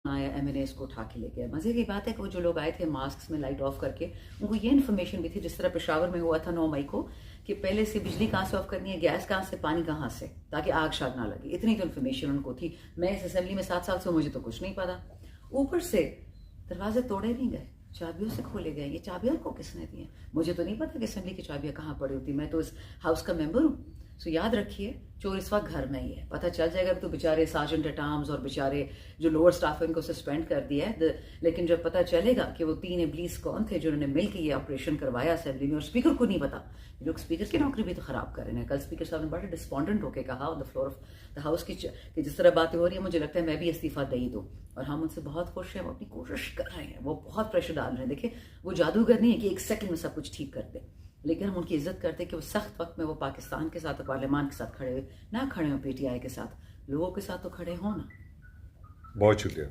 आया MNAs को उठा के ले गया। मज़े की बात है कि वो जो लोग आए थे मास्क में लाइट ऑफ करके, उनको ये इन्फॉर्मेशन भी थी जिस तरह पेशावर में हुआ था 9 मई को, कि पहले से बिजली कहाँ से ऑफ करनी है, गैस कहाँ से, पानी कहाँ से, ताकि आग शाग ना लगे। इतनी तो इन्फॉर्मेशन उनको थी। मैं इस असेंबली में 7 साल से, मुझे तो कुछ नहीं पता। ऊपर से दरवाजे तोड़े नहीं गए, चाबियों से खोले गए। ये चाबियां को किसने दी हैं? मुझे तो नहीं पता कि असेंबली की चाबियां कहाँ पड़ी होती। मैं तो इस हाउस का मेंबर हूँ। सो याद रखिए, चोर इस वक्त घर में ही है। पता चल जाएगा तो बेचारे सार्जेंट एट आर्म्स और बेचारे जो लोअर स्टाफ है उनको सस्पेंड कर दिया है। लेकिन जब पता चलेगा कि वो 3 इब्लीस कौन थे जिन्होंने मिलकर ये ऑपरेशन करवाया असेंबली में, और स्पीकर को नहीं पता, ये लोग स्पीकर की नौकरी भी तो खराब कर रहे हैं। कल स्पीकर साहब ने बड़ा डिस्पॉन्डेंट होकर कहा on the floor of the house की जिस तरह बातें हो रही है, मुझे लगता है मैं भी इस्तीफा दे ही दूँ। और हम उनसे बहुत खुश हैं, वो अपनी कोशिश कर रहे हैं, वो बहुत प्रेशर डाल रहे हैं। देखिए, वो जादूगर नहीं है कि 1 सेकंड में सब कुछ ठीक कर दे, लेकिन हम उनकी इज्जत करते हैं कि वो सख्त वक्त में वो पाकिस्तान के साथ और पार्लियामान के साथ खड़े हुए, ना खड़े हों PTI के साथ, लोगों के साथ तो खड़े हों ना। बहुत शुक्रिया।